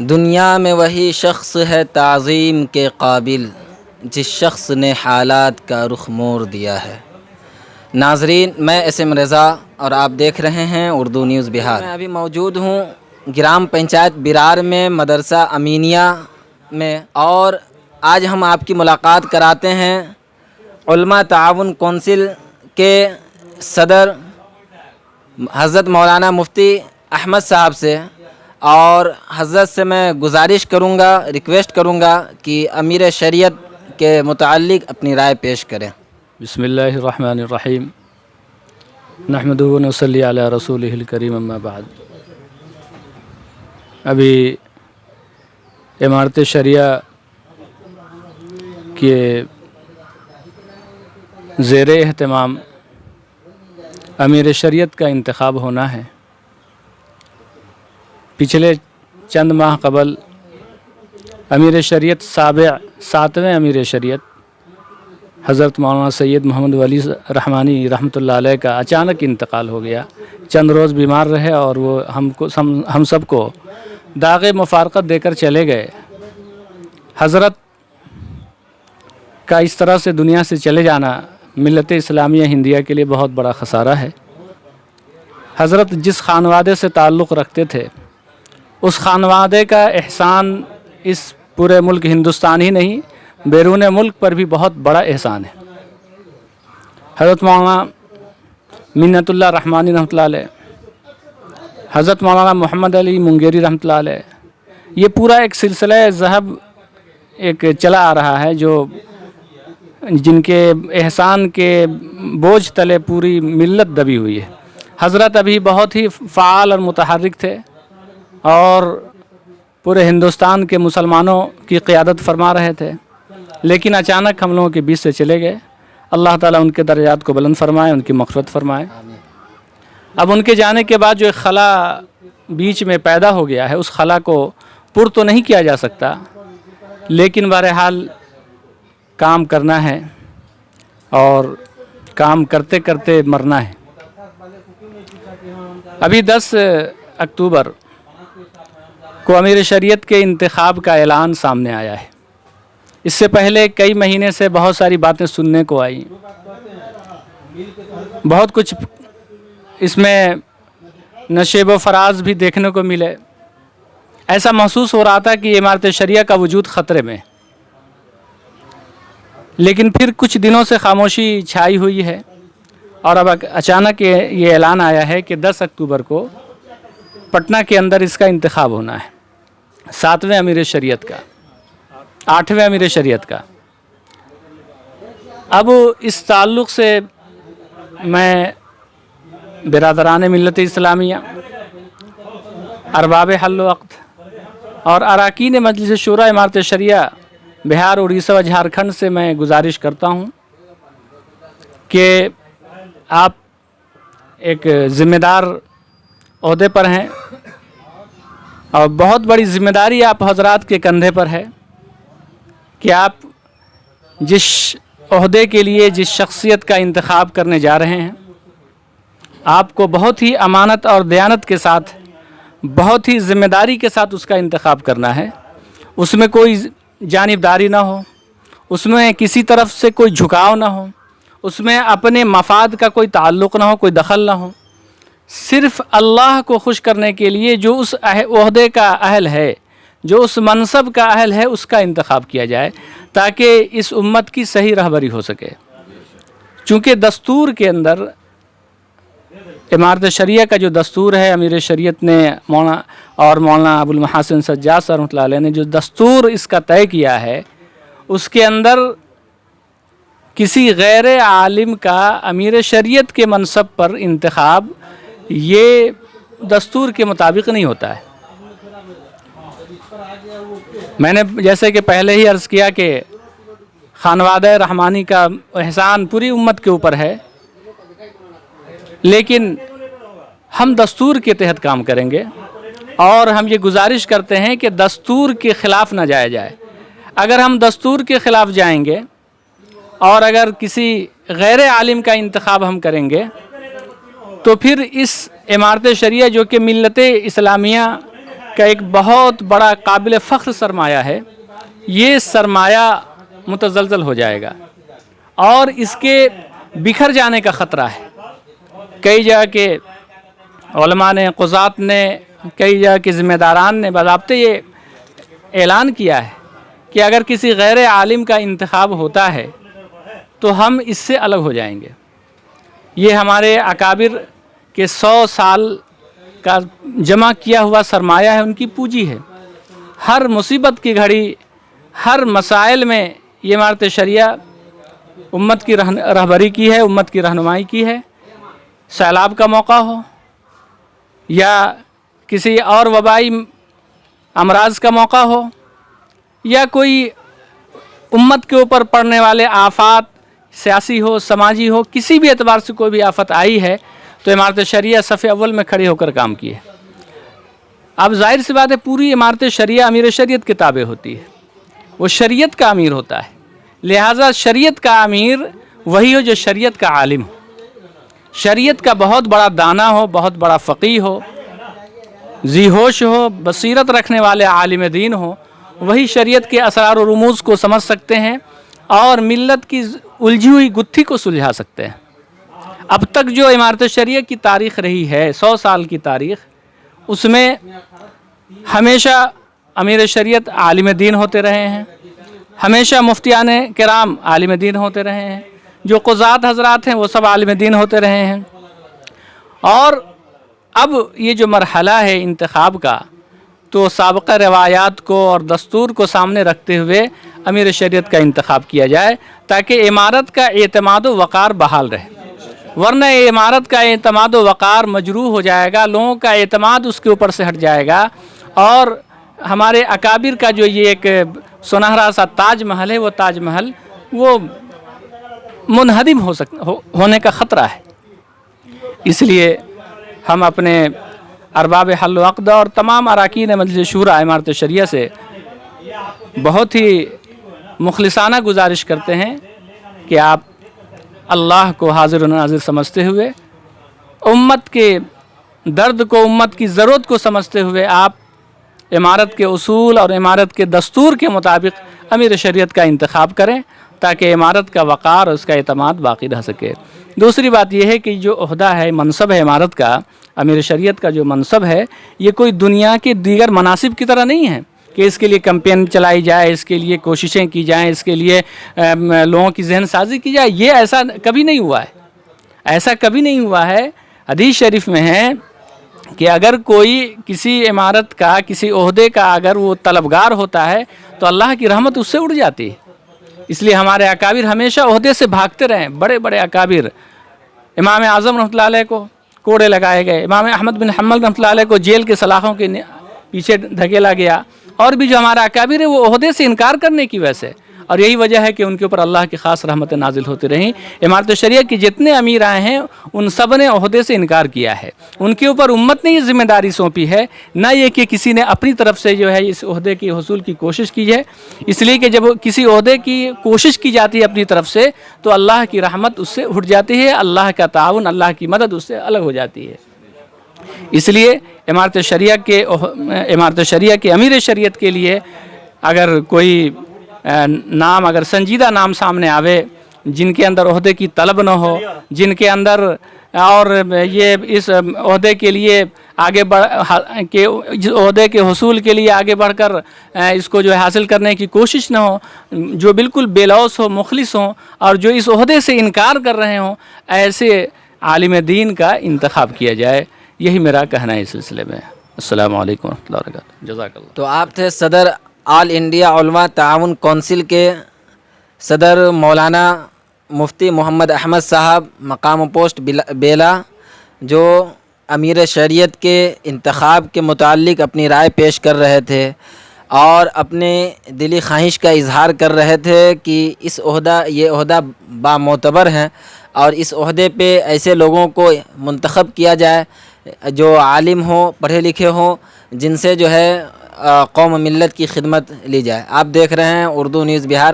دنیا میں وہی شخص ہے تعظیم کے قابل جس شخص نے حالات کا رخ موڑ دیا ہے۔ ناظرین، میں اسم رضا اور آپ دیکھ رہے ہیں اردو نیوز بہار۔ میں ابھی موجود ہوں گرام پنچایت برار میں مدرسہ امینیہ میں، اور آج ہم آپ کی ملاقات کراتے ہیں علماء تعاون کونسل کے صدر حضرت مولانا مفتی احمد صاحب سے، اور حضرت سے میں گزارش کروں گا، ریکویسٹ کروں گا کہ امیر شریعت کے متعلق اپنی رائے پیش کریں۔ بسم اللہ الرحمن الرحیم، نحمدہ و نصلی علی رسولہ الکریم، اما بعد۔ ابھی امارت شریعہ کے زیر اہتمام امیر شریعت کا انتخاب ہونا ہے۔ پچھلے چند ماہ قبل امیر شریعت ساتویں امیر شریعت حضرت مولانا سید محمد ولی رحمانی رحمۃ اللہ علیہ کا اچانک انتقال ہو گیا۔ چند روز بیمار رہے اور وہ ہم سب کو داغ مفارقت دے کر چلے گئے۔ حضرت کا اس طرح سے دنیا سے چلے جانا ملت اسلامیہ ہندیہ کے لیے بہت بڑا خسارہ ہے۔ حضرت جس خانوادے سے تعلق رکھتے تھے، اس خانوادے کا احسان اس پورے ملک ہندوستان ہی نہیں، بیرون ملک پر بھی بہت بڑا احسان ہے۔ حضرت مولانا منت اللہ رحمانی رحمۃ اللہ علیہ، حضرت مولانا محمد علی منگیری رحمۃ اللہ علیہ، یہ پورا ایک سلسلہ ذہب ایک چلا آ رہا ہے، جو جن کے احسان کے بوجھ تلے پوری ملت دبی ہوئی ہے۔ حضرت ابھی بہت ہی فعال اور متحرک تھے اور پورے ہندوستان کے مسلمانوں کی قیادت فرما رہے تھے، لیکن اچانک ہم لوگوں کے بیچ سے چلے گئے۔ اللہ تعالیٰ ان کے درجات کو بلند فرمائے، ان کی مغفرت فرمائے۔ اب ان کے جانے کے بعد جو ایک خلا بیچ میں پیدا ہو گیا ہے، اس خلا کو پر تو نہیں کیا جا سکتا، لیکن بہرحال کام کرنا ہے اور کام کرتے کرتے مرنا ہے۔ ابھی 10 اکتوبر کو امیر شریعت کے انتخاب کا اعلان سامنے آیا ہے۔ اس سے پہلے کئی مہینے سے بہت ساری باتیں سننے کو آئیں، بہت کچھ اس میں نشیب و فراز بھی دیکھنے کو ملے۔ ایسا محسوس ہو رہا تھا کہ امارت شریعہ کا وجود خطرے میں، لیکن پھر کچھ دنوں سے خاموشی چھائی ہوئی ہے، اور اب اچانک یہ اعلان آیا ہے کہ 10 اکتوبر کو پٹنہ کے اندر اس کا انتخاب ہونا ہے، 7ویں امیر شریعت کا، 8ویں امیر شریعت کا۔ اب اس تعلق سے میں برادران ملت اسلامیہ، ارباب حل و عقد اور اراکین مجلس شورا امارت شریعہ بہار، اڑیسہ و جھارکھنڈ سے میں گزارش کرتا ہوں کہ آپ ایک ذمہ دار عہدے پر ہیں، اور بہت بڑی ذمہ داری آپ حضرات کے کندھے پر ہے کہ آپ جس عہدے کے لیے جس شخصیت کا انتخاب کرنے جا رہے ہیں، آپ کو بہت ہی امانت اور دیانت کے ساتھ، بہت ہی ذمہ داری کے ساتھ اس کا انتخاب کرنا ہے۔ اس میں کوئی جانبداری نہ ہو، اس میں کسی طرف سے کوئی جھکاؤ نہ ہو، اس میں اپنے مفاد کا کوئی تعلق نہ ہو، کوئی دخل نہ ہو۔ صرف اللہ کو خوش کرنے کے لیے جو اس عہدے کا اہل ہے، جو اس منصب کا اہل ہے، اس کا انتخاب کیا جائے، تاکہ اس امت کی صحیح رہبری ہو سکے۔ چونکہ دستور کے اندر امارت شریعہ کا جو دستور ہے، امیر شریعت نے مولانا ابو المحاسن سجاد صاحب رحمۃ اللہ علیہ نے جو دستور اس کا طے کیا ہے، اس کے اندر کسی غیر عالم کا امیر شریعت کے منصب پر انتخاب یہ دستور کے مطابق نہیں ہوتا ہے۔ میں نے جیسے کہ پہلے ہی عرض کیا کہ خانوادہ رحمانی کا احسان پوری امت کے اوپر ہے، لیکن ہم دستور کے تحت کام کریں گے، اور ہم یہ گزارش کرتے ہیں کہ دستور کے خلاف نہ جایا جائے۔ اگر ہم دستور کے خلاف جائیں گے اور اگر کسی غیر عالم کا انتخاب ہم کریں گے، تو پھر اس امارت شریعہ جو کہ ملت اسلامیہ کا ایک بہت بڑا قابل فخر سرمایہ ہے، یہ سرمایہ متزلزل ہو جائے گا اور اس کے بکھر جانے کا خطرہ ہے۔ کئی جگہ کے علماء نے، قضات نے، کئی جگہ کے ذمہ داران نے باضابطہ یہ اعلان کیا ہے کہ اگر کسی غیر عالم کا انتخاب ہوتا ہے تو ہم اس سے الگ ہو جائیں گے۔ یہ ہمارے اکابر کے 100 سال کا جمع کیا ہوا سرمایہ ہے، ان کی پونجی ہے۔ ہر مصیبت کی گھڑی، ہر مسائل میں یہ امارت شریعہ امت کی رہبری کی ہے، امت کی رہنمائی کی ہے۔ سیلاب کا موقع ہو یا کسی اور وبائی امراض کا موقع ہو یا کوئی امت کے اوپر پڑنے والے آفات سیاسی ہو، سماجی ہو، کسی بھی اعتبار سے کوئی بھی آفت آئی ہے تو امارت شریعہ صف اول میں کھڑے ہو کر کام کیے۔ اب ظاہر سی بات ہے پوری امارت شریعہ امیر شریعت کی تابع ہوتی ہے، وہ شریعت کا امیر ہوتا ہے، لہٰذا شریعت کا امیر وہی ہو جو شریعت کا عالم ہو، شریعت کا بہت بڑا دانا ہو، بہت بڑا فقیہ ہو، ذی ہوش ہو، بصیرت رکھنے والے عالم دین ہو، وہی شریعت کے اسرار و رموز کو سمجھ سکتے ہیں اور ملت کی الجھی ہوئی گتھی کو سلجھا سکتے ہیں۔ اب تک جو امارت شریعہ کی تاریخ رہی ہے، 100 سال کی تاریخ، اس میں ہمیشہ امیر شریعت عالم دین ہوتے رہے ہیں، ہمیشہ مفتیان کرام عالم دین ہوتے رہے ہیں، جو قضات حضرات ہیں وہ سب عالم دین ہوتے رہے ہیں۔ اور اب یہ جو مرحلہ ہے انتخاب کا، تو سابقہ روایات کو اور دستور کو سامنے رکھتے ہوئے امیر شریعت کا انتخاب کیا جائے تاکہ امارت کا اعتماد و وقار بحال رہے، ورنہ امارت کا اعتماد و وقار مجروح ہو جائے گا، لوگوں کا اعتماد اس کے اوپر سے ہٹ جائے گا اور ہمارے اکابر کا جو یہ ایک سنہرا سا تاج محل ہے، وہ تاج محل وہ منہدم ہونے کا خطرہ ہے۔ اس لیے ہم اپنے ارباب حل و عقد اور تمام اراکین مجلس شورا امارت شریعہ سے بہت ہی مخلصانہ گزارش کرتے ہیں کہ آپ اللہ کو حاضر و ناظر سمجھتے ہوئے، امت کے درد کو، امت کی ضرورت کو سمجھتے ہوئے آپ امارت کے اصول اور امارت کے دستور کے مطابق امیر شریعت کا انتخاب کریں تاکہ امارت کا وقار اور اس کا اعتماد باقی رہ سکے۔ دوسری بات یہ ہے کہ جو عہدہ ہے، منصب ہے امارت کا، امیر شریعت کا جو منصب ہے، یہ کوئی دنیا کے دیگر مناصب کی طرح نہیں ہے کہ اس کے لیے کمپین چلائی جائے، اس کے لیے کوششیں کی جائیں، اس کے لیے لوگوں کی ذہن سازی کی جائے۔ یہ ایسا کبھی نہیں ہوا ہے، ایسا کبھی نہیں ہوا ہے۔ حدیث شریف میں ہے کہ اگر کوئی کسی امارت کا، کسی عہدے کا اگر وہ طلبگار ہوتا ہے تو اللہ کی رحمت اس سے اڑ جاتی ہے۔ اس لیے ہمارے اکابر ہمیشہ عہدے سے بھاگتے رہے، بڑے بڑے اکابر، امام اعظم رحمۃ اللہ علیہ کو کوڑے لگائے گئے، امام احمد بن حنبل رحمۃ اللہ علیہ کو جیل کے سلاخوں کے پیچھے دھکیلا گیا، اور بھی جو ہمارا اکابر ہے وہ عہدے سے انکار کرنے کی وجہ سے، اور یہی وجہ ہے کہ ان کے اوپر اللہ کی خاص رحمتیں نازل ہوتی رہیں۔ امارت شریعہ کے جتنے امیر آئے ہیں ان سب نے عہدے سے انکار کیا ہے، ان کے اوپر امت نے یہ ذمہ داری سونپی ہے، نہ یہ کہ کسی نے اپنی طرف سے جو ہے اس عہدے کے حصول کی کوشش کی ہے۔ اس لیے کہ جب کسی عہدے کی کوشش کی جاتی ہے اپنی طرف سے تو اللہ کی رحمت اس سے ہٹ جاتی ہے، اللہ کا تعاون، اللہ کی مدد اس سے الگ ہو جاتی ہے۔ اس لیے امارت شریعہ کے امیر شریعت کے لیے اگر کوئی نام، اگر سنجیدہ نام سامنے آوے جن کے اندر عہدے کی طلب نہ ہو، جن کے اندر اور یہ اس عہدے کے لیے آگے عہدے کے حصول کے لیے آگے بڑھ کر اس کو جو ہے حاصل کرنے کی کوشش نہ ہو، جو بالکل بے لوث ہو، مخلص ہوں، اور جو اس عہدے سے انکار کر رہے ہوں، ایسے عالم دین کا انتخاب کیا جائے۔ یہی میرا کہنا ہے اس سلسلے میں۔ السلام علیکم ورحمۃ اللہ وبرکاتہ۔ جزاک اللہ۔ تو آپ تھے صدر آل انڈیا علماء تعاون کونسل کے صدر مولانا مفتی محمد احمد صاحب، مقام و پوسٹ بیلا، جو امیر شریعت کے انتخاب کے متعلق اپنی رائے پیش کر رہے تھے اور اپنے دلی خواہش کا اظہار کر رہے تھے کہ یہ عہدہ بامعتبر ہے اور اس عہدے پہ ایسے لوگوں کو منتخب کیا جائے جو عالم ہوں، پڑھے لکھے ہوں، جن سے جو ہے قوم و ملت کی خدمت لی جائے۔ آپ دیکھ رہے ہیں اردو نیوز بہار۔